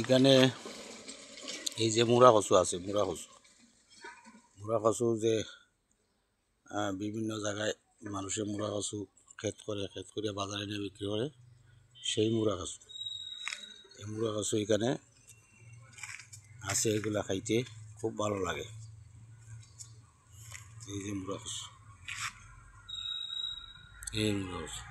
এখানে এই যে মুড়া কচু আছে, মুড়া কচু যে বিভিন্ন জায়গায় মানুষে মুড়া কচু ক্ষেত করে বাজারে নিয়ে বিক্রি করে, সেই মুড়া কচু। এই মুড়া কচু এখানে আছে, এগুলা খাইতে খুব ভালো লাগে। এই যে মুড়া কচু, এই মুড়া কচু।